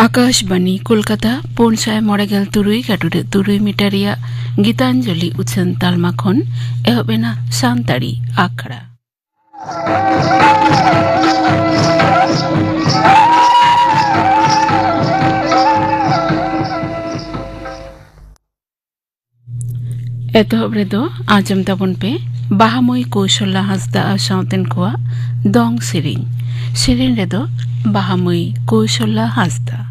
आकाशवाणी कोलकाता पुनसाय मॉडेगल तुरुई काटुरे तुरुई मिटारिया गीतांजलि उछन तालमा खन एहबेना सांताड़ी आखड़ा एतहब रेदो आजम ताबन पे बाहामई कौशल्या हासदा साउतेन खोआ दंग सेरिन रेदो बाहामई कौशल्या हासदा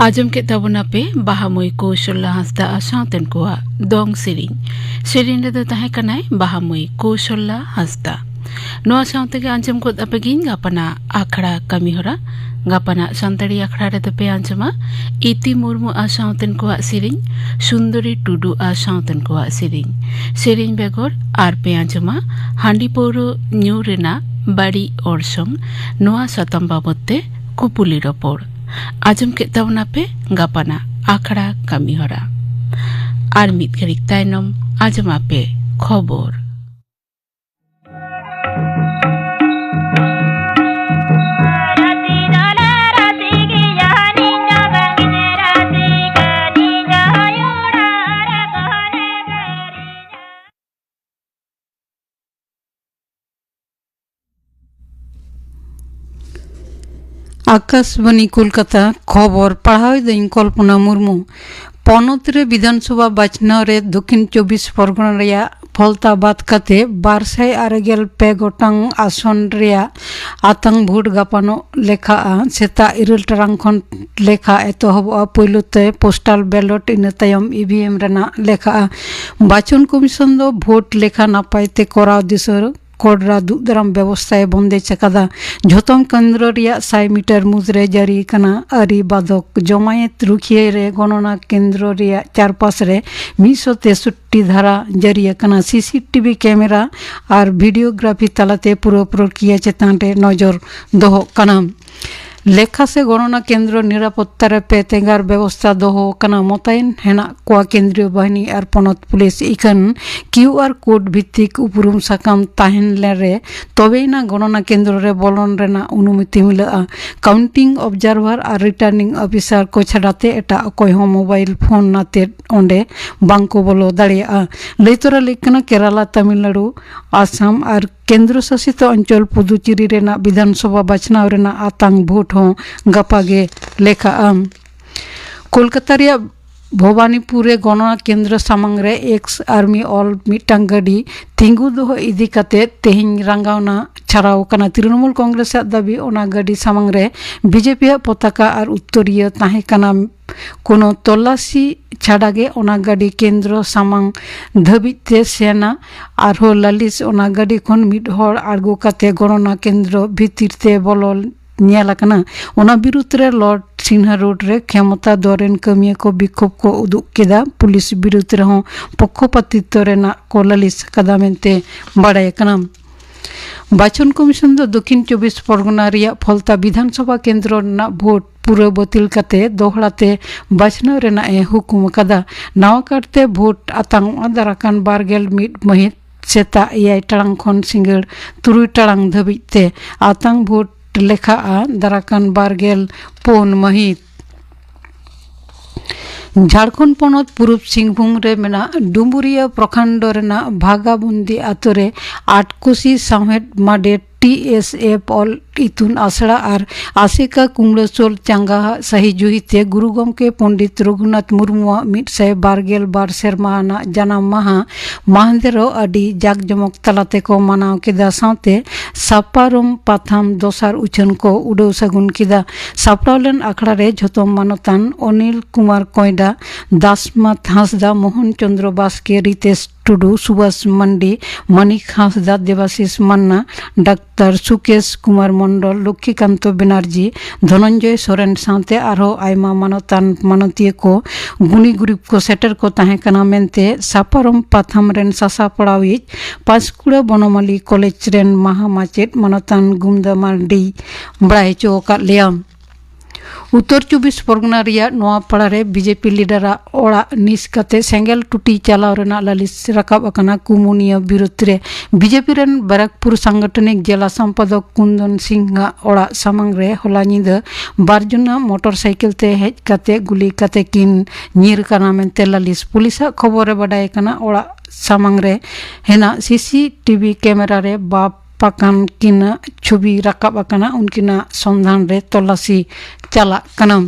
आजम के तबना पे बाहामई कौशल्या हासदा साउतेन कोआ दंग सेरिन रेदो ताहे कनाय बाहामई कौशल्या हासदा नोआ साउते के आंजम को अपेगिन गापना आखड़ा कमी होरा गापना संताड़ी आखड़ा रेदो पे आंजमा इति मुर्मू आ साउतेन कोआ serine Sundari Tudu uh साउतेन कोआ serine बेगोर are पे आंजमा हांडी पौरो न्यू रेना बाड़ी ओरसंग नोआ सतम बाबते कुपुली रपोड़ आजम के तवना पे गापाना आखड़ा कमी होरा आर मित घड़िक तायनम आजम आपे खबर आकाशवाणी कोलकाता खबर पढ़ाई दिन कल्पना मुर्मू पनत रे विधानसभा बाचनाव रे दक्षिण 24 परगना रेया फलताबाद काते 296 पे गोटांग आसन रेया आतंग भोट गापानो लेखा सेता 9 टारांग खन लेखा एतहबा पयलोते पोस्टाल बैलट इन तायम ईवीएम रेना लेखा बाचन कमिशन दो भोट लेखा नापायते कराव दिसर ᱠᱚᱰᱨᱟ ᱫᱩᱜ ᱫᱟᱨᱟᱢ ᱵᱮᱵᱚᱥᱛᱷᱟᱭ ᱵᱚᱱᱫᱮᱡ ᱟᱠᱟᱫᱟ। ᱡᱷᱚᱛᱚᱢ ᱠᱮᱱᱫᱨᱚ ᱨᱮᱭᱟᱜ 100 ᱢᱤᱴᱟᱨ ᱢᱩᱫᱽᱨᱮ ᱡᱟᱹᱨᱤ ᱟᱠᱟᱱᱟ ᱟᱹᱨᱤ ᱵᱟᱫᱚᱠ। ᱡᱚᱢᱟᱭᱮᱛ ᱨᱩᱠᱷᱤᱭᱟᱹ ᱨᱮ ᱜᱚᱱᱚᱱᱟ ᱠᱮᱱᱫᱨᱚ ᱨᱮᱭᱟᱜ ᱪᱟᱨᱯᱟᱥ ᱨᱮ 163 ধারা জারি আকানা। সিসিটিভি ক্যামেরা আর ভিডিওগ্রাফি তালাতে পুরো প্রক্রিয়া চেতান রে নজর দহ কানা। লেখা সে গণনা কেন্দ্র নিরাপত্তার পে তেঙ্গার ব্যবস্থা দহ কানা। মোতায়েন হেনা কোয়া কেন্দ্রীয় বাহিনী আর পনত পুলিশ ইখান কিউআর কোড ভিত্তিক উপরুম সাকাম তাহেন রে তবেই না গণনা কেন্দ্র রে বলন রেনা অনুমতি মিলা। কাউন্টিং অবজারভার আর রিটার্নিং অফিসার কো ছাড়াতে এটা অকয় হো মোবাইল ফোন নাতে অন্ডে বাংকো বলো দাঁড়িয়ে লইতরা লেখনা কেরালা তামিলনাড়ু আসাম আর কেন্দ্রশাসিত অঞ্চল পুদুচেরি রেনা বিধানসভা বাছনাও রেনা আতাং ভোট হো গাপাগে লেখা। কলকাতা রিয়া ভবানীপুরে গণনা কেন্দ্র সামাং রে এক্স আর্মি অল মিটাং গাড়ি তিঙ্গু দহ ইদি কাতে তেহিং রাঙ্গাওনা ছাড়াও কানা। তৃণমূল কংগ্রেসের দাবি ওনা গাড়ি সামাং রে বিজেপি পতাকা আর উত্তরীয় তাহে কানা। কোনো তল্লাশি ছাড়াগে ওনা গাড়ি কেন্দ্র সামাং ধাবিতে সেনা আরহো লালিশ ওনা গাড়ি খন মিড হড় আড়গো কাতে গণনা কেন্দ্র ভিতিরতে বলল নিয়াল আকানা। ওনা বিরুদ্ধ রে লর্ড সিনহা রোड रे क्षमता दौरेन कमिया को विक्षोभ को उदुग केदा। पुलिस विरुद्ध रहो पक्षपातित्व रेना को लालिश कदा मेनते बाड़ाय काना। बाचन कमिशन दो दक्षिण 24 परगना रिया फलता विधानसभा केंद्र ना भोट पूरा बतिल काते दोहड़ाते बाचना रेना ए हुकुम कदा। नावा काटते भोट आतांग दाराकान बारगेल मिड महित सेता 6 टाड़ांग खन सिंगड़ 3 टाड़ांग धाबिते आतांग भोट लेखा दाराकान बारगेल पुन महित। झारखंड पनत पूर्व सिंहभूम रे मेना डुम्बुरिया प्रखंड रेना भागाबंदी आतोरे 8 कोसी साहेद माडे TSF ऑल इतुन आसड़ा और आशिका कुमड़ोचोल चांगा सही जुहिते गुरु गमके पंडित रघुनाथ मुर्मु 122 सेरमाना जानाम माहा माहदेरो अडी जाक जमक तलाते को मानाव केदा। साथे सापारम पाथाम दोसार उछन को उड़ो सगुन केदा। सापड़ावलेन आखड़ा रे झोतम मानतान अनिल कुमार कोयडा दासमात हांसदा मोहन चंद्र बास्के रितेश टुडू सुभाष मंडी मणिक हांसदा देवाशीष मान्ना डाक्तार सुकेश कुमार मंडल लक्ष्मीकांत बनर्जी धनंजय सोरेन साथे आरो आयमा मानतान मानतीय को गुनी ग्रुप को सेटर को ताहे कना मेनते सापारम पाथाम रेन सासापड़ाविज पांचकुड़ा बनमाली कॉलेज रेन महामाचेत मानतान गुमदा मार्डी बड़ाई चौका लिया। उत्तर 24 परगना रिया नोआपाड़ा रे बीजेपी लीडरा ओड़ा निस काते सेंगेल टुटी चालाव रेना लालिस राकाब अकाना। कुमुनिया विरुद्ध रे बीजेपी रेन बैराकपुर सांगठनिक जिला संपादक कुंदन सिंह ओड़ा सामांग रे होला निदा 12 जना मोटरसाइकिल ते हेज काते गुली काते किन नीर काना मेनते लालिस। पुलिस खबर बाडाय काना ओड़ा सामांग रे हेना सीसीटीवी कैमरा रे बाप पाकान किना छवि राकाब अकाना। उनकिना संधान रे तलाशी चाला काना।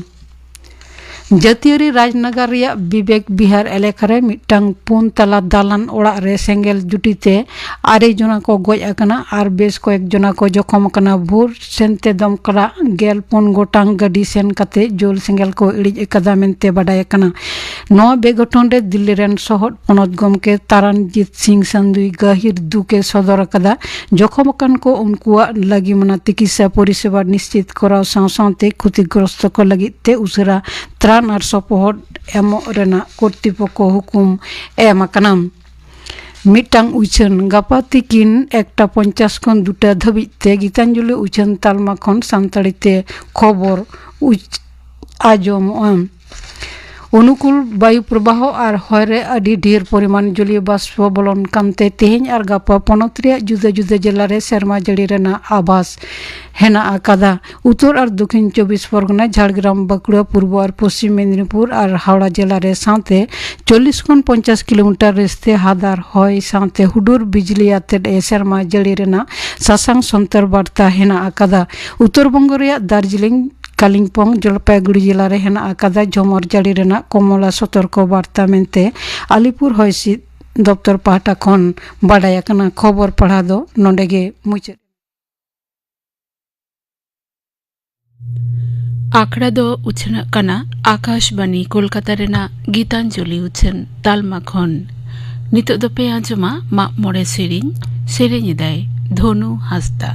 जातीय राजनगर रिया विवेक विहार एलाका रे मिटांग 4 तला दालान ओड़ा रे सेंगेल जुटीते 8 जना को गज आकाना और बेस कयेक जना को जखम आकाना। भोर सेनते दमकला 15 गोटांग गाड़ी सेन काते जोल सेंगेल को इड़िज एकादा मेनते बाडाय आकाना। नवा बेगठन रे दिल्ली रेन शहर पनत गमके तारानजीत सिंह संधुई गहिर दुके सदर आकादा। जखम आकान को उनकुआ लगी मना चिकित्सा परिसेवा निश्चित कराव साथे क्षतिग्रस्त को लगिते उसरा त्राण और सपोहट एमो रेना कर्तृपक्ष हुकुम एम आकाना। मिटांग उछन गापा तिकिन 1:50 खन 2टा धाबिते गीतांजलि उछन तालमा खन सानताड़ीते खबर आजम। अनुकूल वायु प्रवाह और हयरे अडी ढेर परिमाण जलीय बाष्प बलन कानते तेहेñ और गापा पनत रे जुदा जुदा जिला रे सेरमा जड़ी रेना आभास हेना आकादा। उत्तर और दक्षिण 24 परगना झाड़ग्राम बांकुड़ा पूर्व और पश्चिम मेदिनीपुर और हावड़ा जिला रे साथे 40 खन 50 किलोमीटर रेस्ते हादार हय साथे हुडुर बिजली आते सेरमा जड़ी रेना सासांग संतर बार्ता हेना आकादा। उत्तर बंग रे दार्जिलिंग कालिम्पोंग जलपाईगुड़ी जिला रे हेना आकादा। झमर जाड़ी रेना कमला सतर्क बार्ता मेनते आलिपुर हयसिद दफ्तर पाहटा खन बाडाय आकाना। खबर पढ़ा दो नोंडेगे मुचाद। आखड़ा दो उछन कना आकाशवाणी कोलकाता रेना गीतांजलि उछन तालमा खन। नितो दो पे आंजमा मा मोड़े सेरिन दाय ধনু হাসদা।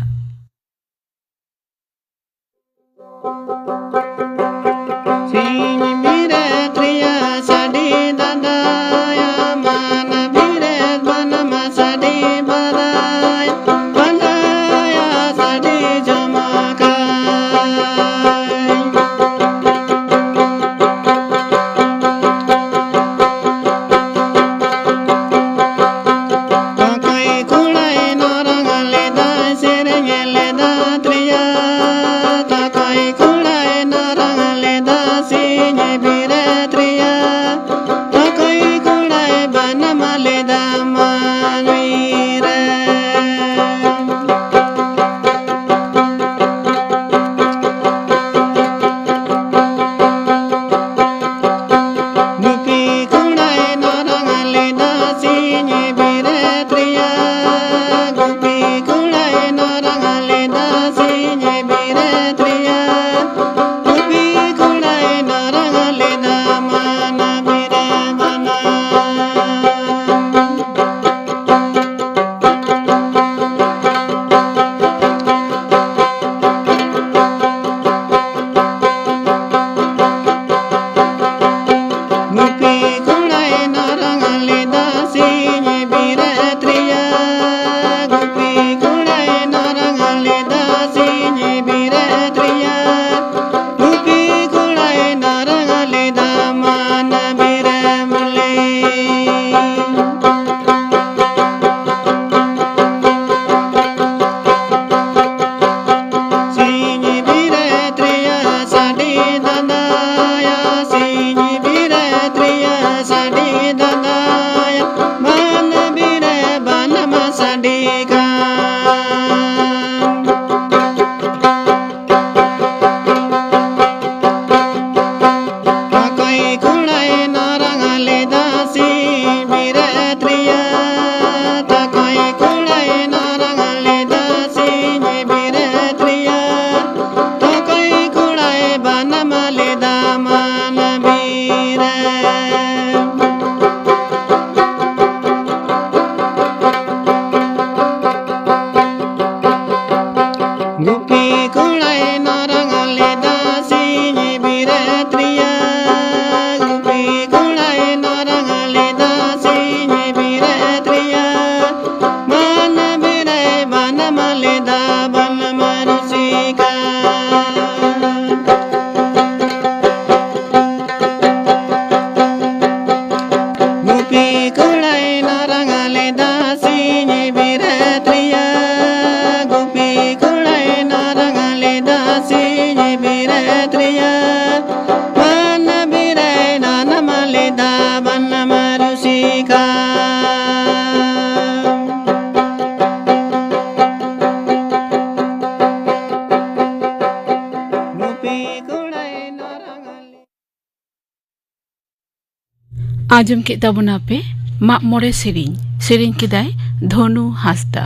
आजम के तबना पे मा मोरे सेरिंग किदाय धनु हासदा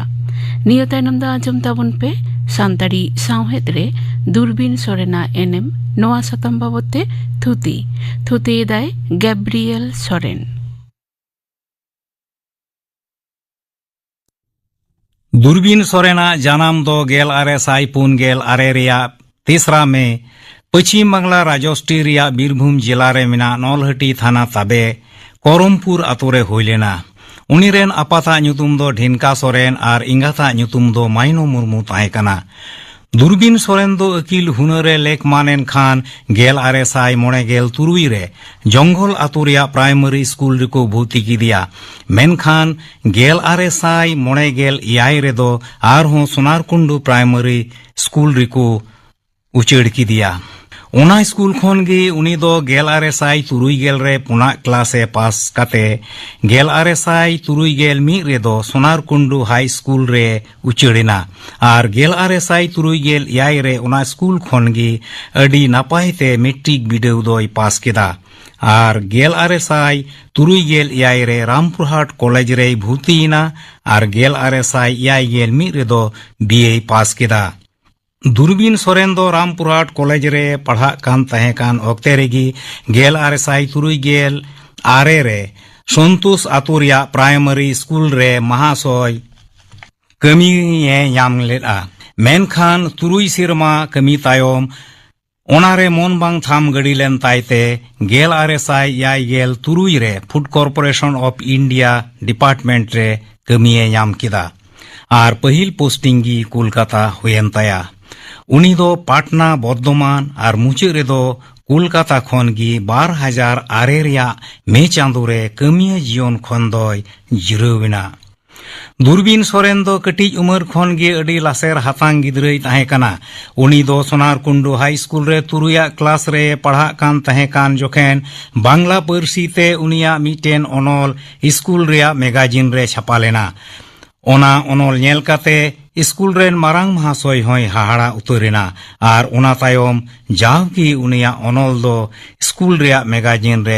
नियो तायनम दा आजम ताबन पे सानताड़ी सावहेद रे दूरबीन सोरेना एनएम नोआ सतम बाबते थुती दाय गैब्रियल सोरेन। दूरबीन सोरेना जानाम दो गेल आरे साई पुन गेल आरे रिया 3 में पश्चिम बांग्ला राजस्थी रिया बीरभूम जिला रे मिना नौलहटी थाना ताबे करमपुर आतुरे होइलेना। उनीरेन आपाता ᱧᱩᱛᱩᱢ दो ढिनका सोरेन और इंगाता ᱧᱩᱛᱩᱢ दो माइनो मुर्मू ताहेकाना। दूरबीन सोरेन दो अकील हुनरे लेक मानेन खान गेल आरे साई मोणे गेल तुरुई रे जंगल आतुरिया प्राइमरी स्कूल रिको भर्ती किदिया। मेनखान गेल आरे साई मोणे गेल इयाय रे दो आरहों सोनारकुंडू प्राइमरी स्कूल रिको उचेड़ किदिया। ओना स्कूल खन गे उनी दो गेल आरे साई तुरुई गेल रे पुना क्लासे पास काते गेल आरे साई तुरुई गेल मी रे दो सोनारकुंडू हाई स्कूल रे उचेड़िना और गेल आरे साई तुरुई गेल इयाय रे ओना स्कूल खन गे अडी नापाय ते मैट्रिक बिडेव दोय पास केदा और गेल आरे साई तुरुई गेल इयाय रे रामपुरहाट कॉलेज रे भर्तीना और गेल आरे साई इयाय गेल मी रे दो बीए पास केदा। दूरबीन सोरेन दो रामपुरहाट कॉलेज रे पढ़ा कान तहे कान ओक्ते रेगी गेल आरे साई तुरुई गेल आरे रे संतोष आतुरिया प्राइमरी स्कूल रे महाशय ᱠᱟᱹᱢᱤᱭᱮ ᱧᱟᱢ ᱞᱮᱫᱼᱟ᱾ ᱢᱮᱱᱠᱷᱟᱱ 3 ᱥᱮᱨᱢᱟ ᱠᱟᱹᱢᱤ ᱛᱟᱭᱚᱢ ᱚᱱᱟᱨᱮ ᱢᱚᱱ ᱵᱟᱝ ᱛᱷᱟᱢ ᱜᱟᱹᱰᱤ ᱞᱮᱱ ᱛᱟᱭᱛᱮ 1986 ᱨᱮ ᱯᱷᱩᱰ ᱠᱚᱨᱯᱳᱨᱮᱥᱚᱱ ᱚᱯᱷ ᱤᱱᱰᱤᱭᱟ ᱰᱤᱯᱟᱨᱴᱢᱮন্ট ᱨᱮ ᱠᱟᱹᱢᱤᱭᱮ ᱧᱟᱢ ᱠᱮᱫᱟ ᱟᱨ ᱯᱟᱹᱦᱤᱞ ᱯᱳᱥᱴᱤᱝ ᱜᱮ ᱠᱳᱞᱠᱟᱛᱟ ᱦᱩᱭᱮᱱ ᱛᱟᱭᱟ। ᱩᱱᱤ ᱫᱚ ᱯᱟᱴᱱᱟ, ᱵᱚᱨᱫᱷᱚᱢᱟᱱ ᱟᱨ ᱢᱩᱪᱟᱹᱫ ᱨᱮᱫᱚ ᱠᱳᱞᱠᱟতা ᱠᱷᱚᱱ ᱜᱮ 2002 ᱨᱮᱭᱟᱜ ᱢᱮ ᱪᱟᱸᱫᱳ ᱨᱮ ᱠᱟᱹᱢᱤᱭᱟᱹ ᱡᱤᱭᱚᱱ ᱠᱷᱚᱱ ᱫᱚᱭ ᱡᱤᱨᱟᱹᱣ ᱮᱱᱟ। ᱫᱩᱨᱵᱤᱱ ᱥᱚᱨᱮᱱ ᱫᱚ ᱠᱟᱹᱴᱤᱡ ᱩᱢᱮᱨ ᱠᱷᱚᱱ ᱜᱮ ᱟᱹᱰᱤ ᱞᱟᱥᱮᱨ ᱦᱟᱛᱟᱝ ᱜᱤᱫᱽᱨᱟᱹᱭ ᱛᱟᱦᱮᱸ ᱠᱟᱱᱟ। ᱩᱱᱤ ᱫᱚ ᱥᱳᱱᱟᱨᱠᱩᱱᱰᱩ ᱦᱟই ᱥᱠᱩᱞ ᱨᱮ 3 ᱠᱞᱟᱥ ᱨᱮ ᱯᱟᱲᱦᱟᱜ ᱠᱟᱱ ᱛᱟᱦᱮᱸ ᱠᱟᱱ ᱡᱚᱠᱷᱮᱱ ᱵᱟᱝᱞᱟ ᱯᱟᱹᱨᱥᱤ ᱛᱮ ᱩᱱᱤᱭᱟᱜ ᱢᱤᱫᱴᱮᱱ ᱚᱱᱚᱞ ᱥᱠᱩᱞ ᱨᱮᱭᱟᱜ ᱢᱮᱜᱟᱡᱤᱱ ᱨᱮ ᱪᱷᱟᱯᱟ ᱞᱮᱱᱟ। ᱚᱱᱟ ᱚᱱᱚᱞ ᱧᱮᱞ ᱠᱟᱛᱮ ᱥᱠᱩᱞ ᱨᱮᱱ ᱢᱟᱨᱟᱝ ᱢᱟᱦᱟᱥᱚᱭ ᱦᱚᱸᱭ ᱦᱟᱦᱟᱲᱟ ᱩᱛᱟᱹᱨᱮᱱᱟ ᱟᱨ ᱚᱱᱟ ᱛᱟᱭᱚᱢ ᱡᱟᱣᱜᱮ ᱩᱱᱤᱭᱟᱜ ᱚᱱᱚᱞ ᱫᱚ ᱥᱠᱩᱞ ᱨᱮᱭᱟᱜ ᱢᱮᱜᱟᱡᱤᱱ ᱨᱮ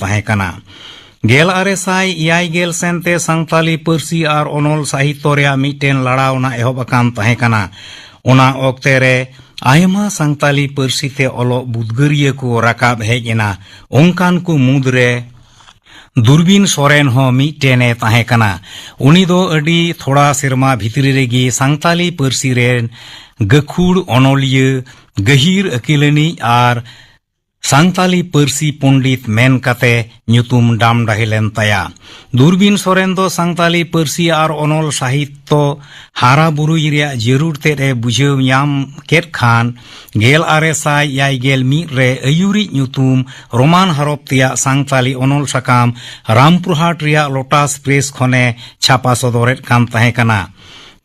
ᱛᱟᱦᱮᱸ ᱠᱟᱱᱟ। 1986 ᱥᱮᱱᱛᱮ ᱥᱟᱱᱛᱟᱞᱤ ᱯᱟᱹᱨᱥᱤ ᱟᱨ ᱚᱱᱚᱞ ᱥᱟᱦᱤᱛᱛᱚ ᱨᱮᱭᱟᱜ ᱢᱤᱫᱴᱮᱱ ᱞᱟᱲᱟᱣᱱᱟ ᱮᱦᱚᱵ ᱟᱠᱟᱱ ᱛᱟᱦᱮᱸ ᱠᱟᱱᱟ। ᱚᱱᱟ ᱚᱠᱛᱮ ᱨᱮ ᱟᱭᱢᱟ ᱥᱟᱱᱛᱟᱞᱤ ᱯᱟᱹᱨᱥᱤ ᱛᱮ ᱚᱞᱚᱜ ᱵᱩᱫᱽᱜᱟᱹᱨᱤᱭᱟᱹ ᱠᱚ ᱨᱟᱠᱟᱵ ᱦᱮᱡ ᱮᱱᱟ। ᱚᱱᱠᱟᱱ ᱠᱚ ᱢᱩᱫᱽᱨᱮ ᱫᱩᱨᱵᱤᱱ ᱥᱚᱨᱮᱱ ᱦᱚᱸ ᱢᱤᱫᱴᱮᱱᱮ ᱛᱟᱦᱮᱸ ᱠᱟᱱᱟ। ᱩᱱᱤ ᱫᱚ ᱟᱹᱰᱤ ᱛᱷᱚᱲᱟ ᱥᱮᱨᱢᱟ ᱵᱷᱤᱛᱨᱤ ᱨᱮᱜᱮ ᱥᱟᱱᱛᱟᱞᱤ ᱯᱟᱹᱨᱥᱤ ᱨᱮᱱ ᱜᱟᱹᱠᱷᱩᱲ ᱚᱱᱚᱞᱤᱭᱟᱹ, ᱜᱟᱹᱦᱤᱨ ᱟᱹᱠᱤᱞᱟᱹᱱᱤᱡ ᱟᱨ ᱥᱟᱱᱛᱟᱞᱤ ᱯᱟᱹᱨᱥᱤ ᱯᱚᱸᱰᱤᱛ ᱢᱮᱱ ᱠᱟᱛᱮ ᱧᱩᱛᱩᱢ ᱰᱟᱢᱰᱟᱦᱮ ᱞᱮᱱ ᱛᱟᱭᱟ। ᱫᱩᱨᱵᱤᱱ ᱥᱚᱨᱮᱱ ᱫᱚ ᱥᱟᱱᱛᱟᱞᱤ ᱯᱟᱹᱨᱥᱤ ᱟᱨ ᱚᱱᱚᱞ ᱥᱟᱦᱤᱛᱛᱚ ᱦᱟᱨᱟ ᱵᱩᱨᱩᱭ ᱨᱮᱭᱟᱜ ᱡᱟᱹᱨᱩᱲ ᱛᱮᱫ ᱮ ᱵᱩᱡᱷᱟᱹᱣ ᱧᱟᱢ ᱠᱮᱫ ᱠᱷᱟᱱ 1981 ᱨᱮ ᱟᱹᱭᱩᱨᱤᱡᱧᱩᱛᱩᱢ ᱨᱳᱢᱟᱱ ᱦᱚᱨᱚᱯ ᱛᱮᱭᱟᱜ ᱥᱟᱱᱛᱟᱞᱤ ᱚᱱᱚᱞ ᱥᱟᱠᱟᱢ ᱨᱟᱢᱯᱩᱨᱦᱟᱴ ᱨᱮᱭᱟᱜ ᱞᱳᱴᱟᱥ ᱯᱨᱮᱥ ᱠᱷᱚᱱᱮ ᱪᱷᱟᱯᱟ ᱥᱚᱫᱚᱨᱮᱫ ᱠᱟᱱ ᱛᱟᱦᱮᱸ ᱠᱟᱱᱟ।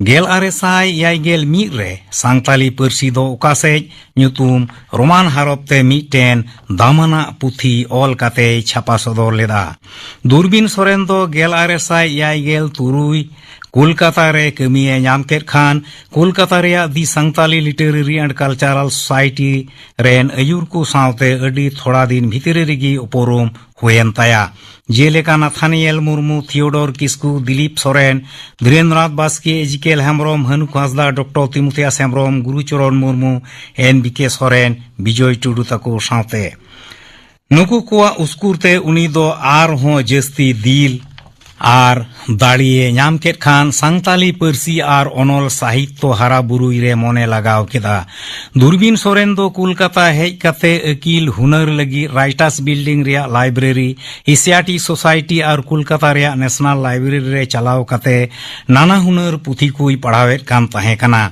1981 ᱨᱮ ᱥᱟᱱᱛᱟᱞᱤ ᱯᱟᱹᱨᱥᱤ ᱫᱚ ᱚᱠᱟᱥᱮᱡ ᱧᱩᱛᱩᱢ ᱨᱳᱢᱟᱱ ᱦᱚᱨᱚᱯ ᱛᱮ ᱢᱤᱫᱴᱮᱱ ᱫᱟᱢᱟᱱᱟᱜ ᱯᱩᱛᱷᱤ ᱚᱞ ᱠᱟᱛᱮᱭ ᱪᱷᱟᱯᱟ ᱥᱚᱫᱚᱨ ᱞᱮᱫᱟ। ᱫᱩᱨᱵᱤᱱ ᱥᱚᱨᱮᱱ ᱫᱚ 1983 ᱠᱳᱞᱠᱟতা ᱨᱮ ᱠᱟᱹᱢᱤᱭᱮ ᱧᱟᱢ ᱠᱮᱫ ᱠᱷᱟᱱ ᱠᱳᱞᱠᱟতা ᱨᱮᱭᱟᱜ ᱫᱤ ᱥᱟᱱᱛᱟᱞᱤ ᱞᱤᱴᱟᱨᱟরি এন্ড কালচারাল সোসাইটি ᱨᱮᱱ ᱟᱹᱭᱩᱨ ᱠᱚ ᱥᱟᱶᱛᱮ ᱟᱹᱰᱤ ᱛᱷᱚᱲᱟ ᱫᱤᱱ ᱵᱷᱤᱛᱨᱤ ᱨᱮᱜᱮ ᱩᱯᱨᱩᱢ ᱦᱩᱭᱮᱱ ᱛᱟᱭᱟ। ᱡᱮᱞᱮᱠᱟ ᱱᱟᱛᱷᱟᱱᱤᱭᱮᱞ ᱢᱩᱨᱢᱩ, ᱛᱷᱤᱭᱳᱰᱚᱨ ᱠᱤᱥᱠᱩ, ᱫᱤᱞᱤᱯ ᱥᱚᱨᱮᱱ, ᱫᱷᱤᱨᱮᱱᱫᱨᱚᱱᱟᱛᱷ ᱵᱟᱥᱠᱮ, ᱮᱡᱤᱠᱮᱞ ᱦᱮᱢᱵᱨᱚᱢ, ᱦᱟᱹᱱᱩᱠ ᱦᱟᱸᱥᱫᱟ, ᱰᱚᱠᱴᱚᱨ ᱛᱤᱢᱚᱛᱷᱤᱭᱟᱥ ᱦᱮᱢᱵᱨᱚᱢ, ᱜᱩᱨᱩᱪᱚᱨᱚᱱ ᱢᱩᱨᱢᱩ, ᱮᱱ.ᱵᱤ.ᱠᱮ. ᱥᱚᱨᱮᱱ, ᱵᱤᱡᱚᱭ ᱴᱩᱰᱩ ᱛᱟᱠᱚ ᱥᱟᱶᱛᱮ ᱱᱩᱠᱩ ᱠᱚᱣᱟᱜ ᱩᱥᱠᱩᱨᱛᱮ ᱩᱱᱤ ᱫᱚ ᱟᱨᱦᱚᱸ ᱡᱟᱹᱥᱛᱤ ᱫᱤᱞ ᱟᱨ ᱫᱟᱲᱮᱭ ᱧᱟᱢ ᱠᱮᱫ ᱠᱷᱟᱱ ᱥᱟᱱᱛᱟᱞᱤ ᱯᱟᱹᱨᱥᱤ ᱟᱨ ᱚᱱᱚᱞ ᱥᱟᱦᱤᱛᱛᱚ ᱦᱟᱨᱟ ᱵᱩᱨᱩᱭ ᱨᱮ ᱢᱚᱱᱮ ᱞᱟᱜᱟᱣ ᱠᱮᱫᱟ। ᱫᱩᱨᱵᱤᱱ ᱥᱚᱨᱮᱱ ᱫᱚ ᱠᱳᱞᱠᱟতা ᱦᱮᱡ ᱠᱟᱛᱮ ᱟᱹᱠᱤᱞ ᱦᱩᱱᱟᱹᱨ ᱞᱟᱹᱜᱤᱫ ᱨᱟᱭᱴᱟর্স বিল্ডিং ᱨᱮᱭᱟᱜ ᱞᱟᱭᱵᱨᱮᱨᱤ, এশিয়াটিক সোসাইটি আর কলকাতা রেয়ার ন্যাশনাল লাইব্রেরি রে চালাও কাতে নানা হুনার পুঁথি কুই পড়াওয়েদ কান তাহেं কানা।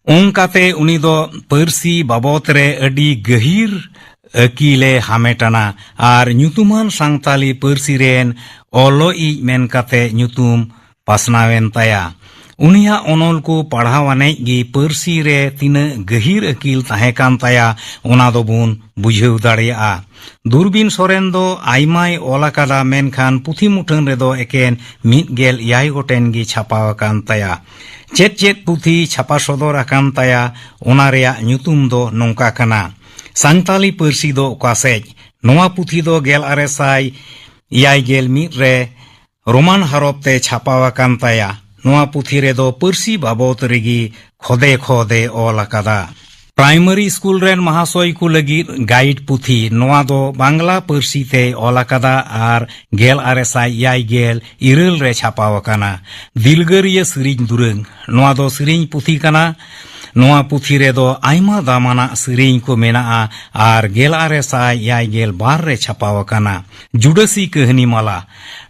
onkaते उनी दो पार्सी बाबत रे अडी गहीर अकीले हामेटाना आर ᱧᱩᱛᱩᱢᱟᱱ सांताली पार्सी रेन ओलोई मेन काते ᱧᱩᱛᱩᱢ पासनावेन ताया। उनिया ओनोल को पढ़ावाने गी पार्सी रे तीना गहीर अकील ताहें कान ताया ओना दो बुन बुझेव दाड़ेया। दुर्बिन सोरेन दो आइमाय ओलाकादा मेनखान पुथी मुठन रे दो एकेन 1गेल गोटेन गी छापाव कान ताया। चेत चेत पुथी छापा सदर आकान ताया ओना रेया ᱧᱩᱛᱩᱢ दो नोंका काना। सांताली पार्सी दो ओकासेज नोआ पुथी दो 1981 रे रोमान हरफ ते छापाव कान ताया। नोआ पुथी रे दो पार्सी बाबत रेगी खोदे खोदे ओल आकादा। प्राइमरी स्कूल रेन महाशय को लगी गाइड पुथी नोआ दो बांग्ला पार्सी ते ओल आकादा आर 1982 रे छापाव काना। दिलगरिया सिरिंज दुरंग नोआ दो सिरिंज पुथी काना। नोआ पुथी रे दो आइमा दामाना सिरिंज को मेना आर 1982 रे छापाव काना। जुडसी कहानी माला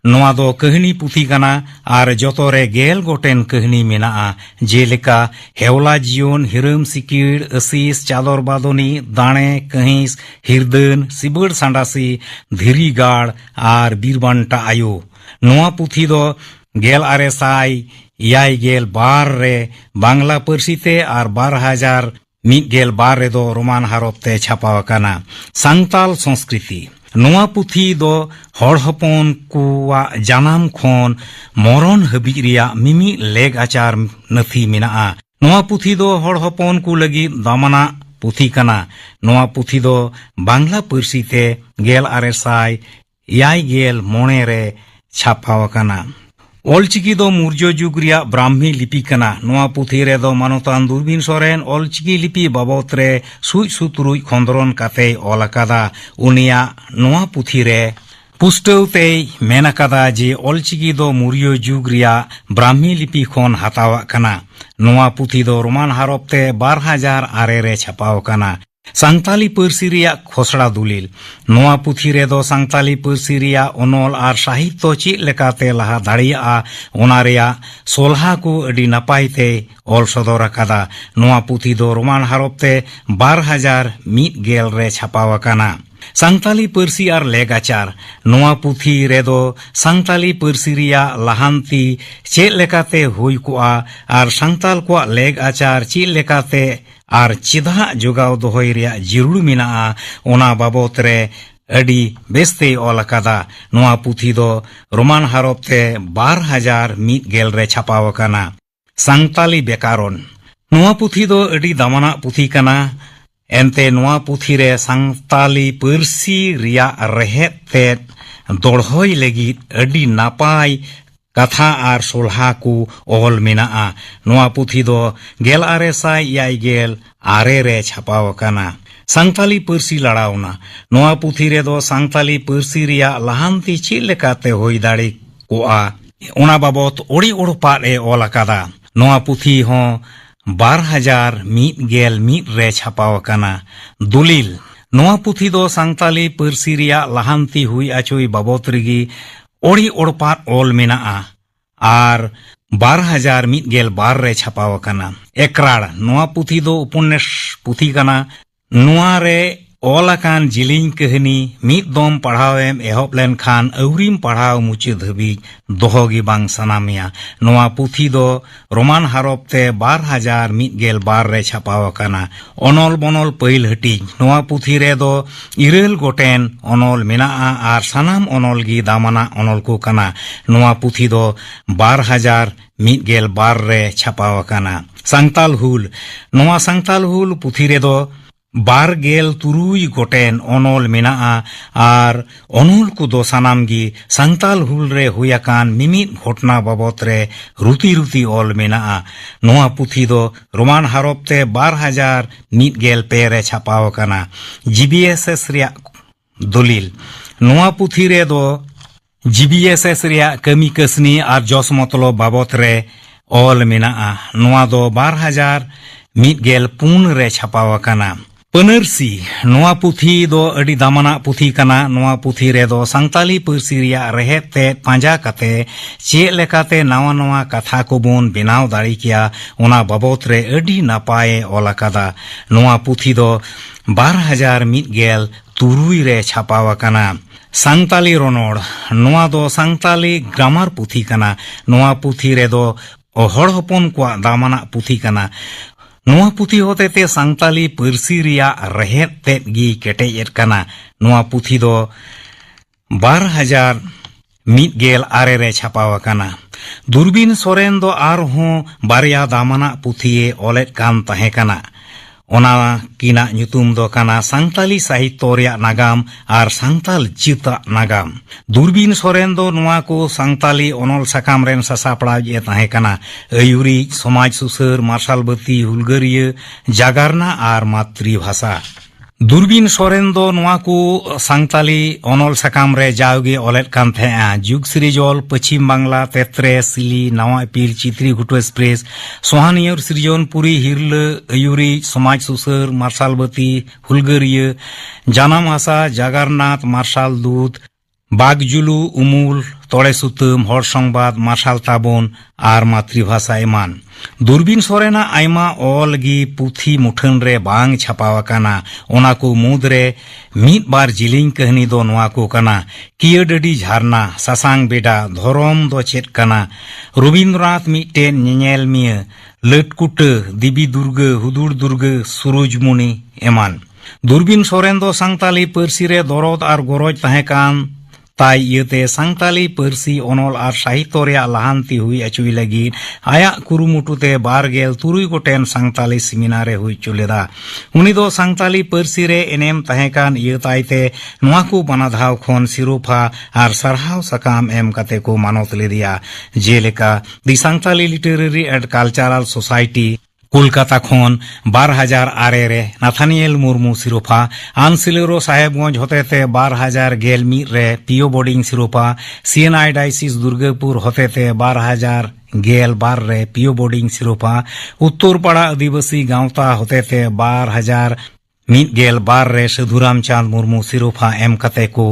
नोआ दो कहानी पुथी काना आर जतो रे 10 गोटेन कहानी मेना जेलेका हेवला जीवन, हिरम सिकिड़, असीस, चादर बादनी, दाणे, कहिस, हिरदन, सिबड़ सांडासी, धीरी गाड़ आर बीरबांटा आयो। नोआ पुथी दो 1982 रे बांग्ला पार्सी ते आर 2012 रे दो रोमान हरफ ते छापाव काना। सांताल संस्कृति नोआ पुथी दो हड़ हपन कुआ जानाम खोन मरण हबीज रिया मिमी लेग आचार नथी मेना। नोआ पुथी दो हड़ हपन को लगी दामना पुथी काना। नोआ पुथी दो बांग्ला पार्सी ते 1985 रे छापाव काना। ओलचिकी दो मौर्य जुग रिया ब्राह्मी लिपि काना। नोआ पुथी रे दो मानतान दुर्बिन सोरेन ओलचिकी लिपि बाबत रे सुई सुतरुई खंदरन काते ओल आकादा। उनिया नोआ पुथी रे पुष्टवते मेनकादा जे ऑलचिकी दो मुरियो जुग रिया ब्राह्मी लिपि खोन हतावा कना नोआ पुथी दो रोमान हारोपते 2008 रे छपाव कना सांताली पार्सी रिया खोसड़ा दुलिल नोआ पुथी रे दो सांताली पार्सी रिया ओनोल आर साहित्य चेद लेकाते लहा दाड़ियाआ ओना रिया सोलहा को अडी नपायते ऑल सदर अकादा नोआ पुथी दो रोमान हारोपते 2001 रे छपाव कना सांताली पार्सी आर लेगाचार नोआ पुथी रेदो सांताली पार्सी रिया लहांती चेद लेकाते हुई कुआ आर सांताल कुआ लेग आचार चेद लेकाते आर चिदा जोगाव दोहय रिया जिरुड़ मिनाआ ओना बाबत रे अडी बेस्ते ऑल अकादा नोआ पुथी दो रोमान हारोपते 2001 रे छपाव कना सांताली बेकारोन नोआ पुथी दो अडी दामाना पुथी कना एनते नोआ पुथी रे सांताली पार्सी रिया रहेत तेद दोड़हय लगित अडी नापाय कथा आर सोलहा को ऑल मिनाआ नोआ पुथी दो 1986 रे छपाव कना सांताली पार्सी लड़ावना नोआ पुथी रे दो सांताली पार्सी रिया लहांती चेद लेकाते होई दाड़ी कोआ ओना बाबत ओड़ी ओड़पाट ए ऑल अकादा नोआ पुथी हो 2001 रे छपाव कना दुलिल नोआ पुथी दो सांताली पार्सी रिया लहांती हुई आचोई बाबत रिगी ओड़ी ओड़पाट ऑल मेनाआ आर 2012 रे छपाव कना एकराड़ नोआ पुथी दो उपन्यास पुथी कना नोआ रे ऑलाकान जिलिंग कहानी मिद दम पढ़ावेम एहब लेन खान अवरीम पढ़ाव मुचाद हबी दोहोगी बांग सनामिया नोआ पुथी दो रोमान हारोपते 2012 रे छपाव कना ओनोल बनोल पहिल हटी नोआ पुथी रे दो 9 गोटेन ओनोल मेनाआ आर सनाम ओनोल गी दामाना ओनोल को कना नोआ पुथी दो 2012 रे छपाव कना सांताल हुल नोआ सांताल हुल पुथी रे दो 12 गोटेन ओनोल मेनाआ आर ओनोल को दो सानाम गी सांताल हुल रे हुयाकान मिमित घटना बाबत रे रुति रुति ऑल मेनाआ नोआ पुथी दो रोमान हारोपते 2001 रे छपाव कना जीबीएसएस रिया दलिल नोआ पुथी रे दो जीबीएसएस रिया कमी कसनी आर जोस मतलब बाबत रे ऑल मेनाआ नोआ दो 2014 रे छपाव कना पनरसी नोआ पुथी दो अडी दामाना पुथी कना नोआ पुथी रे दो सांताली पार्सी रिया रहेत ते पांजा कते चेद लेकाते नवा नवा कथा को बोन बेनाव दाड़ी किया ओना बाबत रे अडी नापाय ऑल अकादा नोआ पुथी दो 2001 रे छपाव कना सांताली रोनोड़ नोआ दो सांताली ग्रामार पुथी कना नोआ पुथी रे दो हड़ हपन को दामाना पुथी कना नोआ पुथी होते ते सांताली पार्सी रिया रहेत तेद गी केटेज कना नोआ पुथी दो 2016 रे छपाव कना दूरबीन सोरेन दो आर हों बारिया दामाना पुथीए ओलेट कान तहे कना ओना किना ᱧᱩᱛᱩᱢ दो कना सांताली साहित्य रिया नागाम आर सांताल चिता नागाम दूरबीन सोरेन दो नोआ को सांताली ओनोल साकाम रेन सासापड़ा जे तहे कना अयुरी समाज सुसर मार्शल बत्ती हुलगरिया जागरना आर मातृभाषा दूरबीन सोरेन दो नोआ को सांताली ओनोल साकाम रे जावगे ओलेट कान थेआ जुग सिरिजोल पश्चिम बांग्ला तेत्रे सिली नवा पीर चित्री घुटो एक्सप्रेस सोहानियर सृजनपुरी हिरल अयुरी समाज सुसर मार्शल बत्ती हुलगरिया जानाम हासा जागरनाथ मार्शल दूत बागजुलू उमुल तोड़े सुतम हर संबाद मार्शल ताबन आर मातृभाषा एमान दूरबीन सोरेना आयमा ऑल गी पुथी मुठन रे बांग छपावा कना ओना को मुद रे मीत बार जिलिंग कहनी दो नोआ को कना कियडडी झरना सासांग बेडा धोरम दो चेत कना रवींद्रनाथ मिटेन नेनेल मिया लटकुट दिबी दुर्ग हुदुर दुर्ग सुरुजमुनि एमान दूरबीन सोरेन दो सांताली पार्सी रे दरद आर गरज तहे कान ताई इयते सांताली पार्सी ओनोल आर साहित्य रे लहांती हुई अचुई लगी आया कुरुमुटुते 12 गोटेन सांताली सेमिनारे हुई चुलेदा उनी दो सांताली पार्सी रे एनेम तहे कान इयताइते नोआ को बनाधाव खोन सिरोफा आर सरहाव सकाम एम कते को मानत लेदिया जेलेका the Santali literary and cultural society Kolkata खन 2008 रे नाथानियल मुर्मू सिरोफा आनसिलेरो साहेबगंज होतेते 2011 रे पियो बोर्डिंग सिरोफा सीएनआई डायसिस दुर्गापुर होतेते 2012 रे पियो बोर्डिंग सिरोफा उत्तरपाड़ा आदिवासी गांवता होतेते 2012 रे साधुराम चांद मुर्मू सिरोफा एम कते को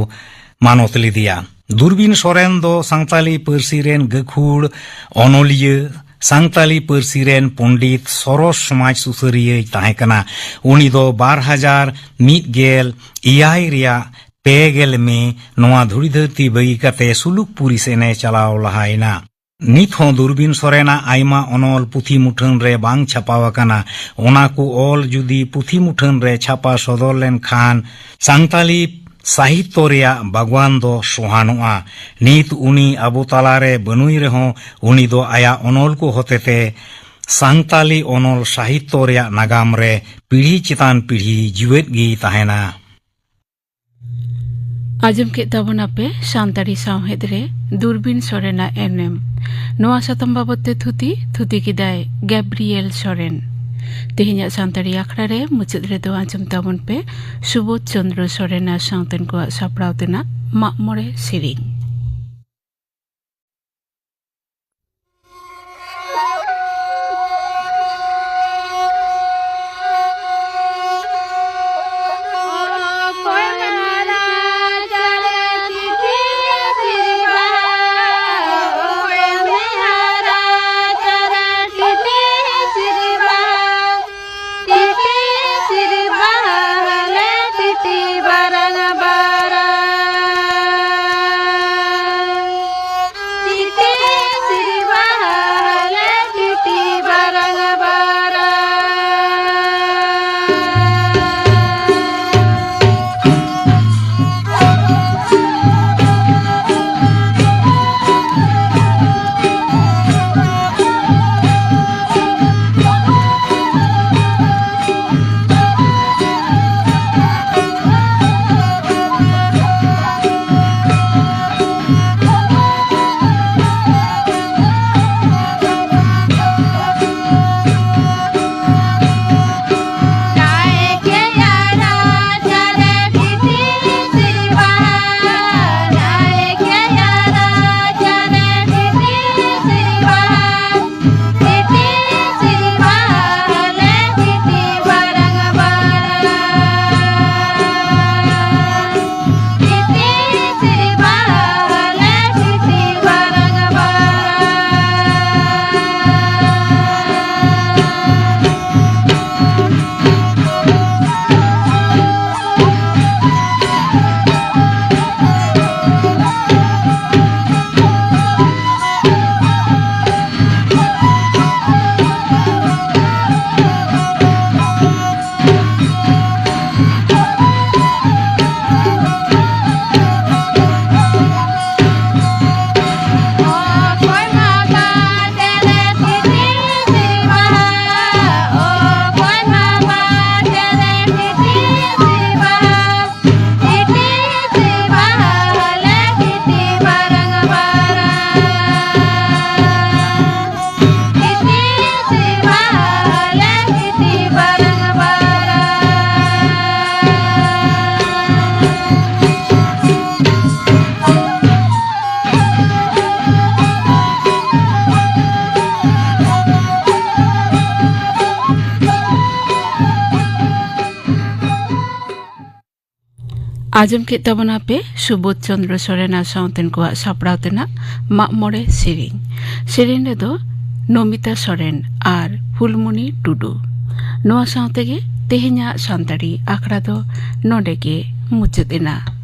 मानत लिदिया दूरबीन सोरेन दो सांताली पारसी रेन गखुड़ अनोलिया सांताली पारसी रेन पंडित सरस समाज सुसरिया ताहेकना उनी दो 2011 रिया 6 में नवा धुड़ी धरती बगी कते सुलुकपुरी सेने चलाव लहायना नित हों दूरबीन सोरेना आयमा अनल पुथी मुठन रे बांग छापावकना ओना को ऑल जुदी पुथी मुठन रे छापा सदर लेन खान सांताली साहित्य रेया बागवान दो सोहानुआ नीत उनी अबो तालारे बनुई रहो उनी दो आया अनल को होतेते सांताली अनल साहित्य रेया नागाम रे पीढ़ी चितान पीढ़ी जीवेत गी ताहेना आजम के ताबना पे शांतारी सावहेद रे दूरबीन सोरेना एनएम नोआ सातम बाबते थुती किदाय गैब्रिएल सोरेन तेहिnya सानतारी आखड़ा रे मुचाद रे दो आजम ताबन पे सुबोध चंद्र सोरेना सावतन को सापड़ाव तेना माग मोड़े सेरिंग आजम के तबना पे सुबोध चंद्र सोरेना सावतन को सापड़ाव तेना माग मोड़े सेरिंग रे दो नमिता सोरेन आर फुलमुनी टुडू नोआ सावते गे तेहिnya सानताड़ी आखड़ा दो नोडे गे मुचाद एना।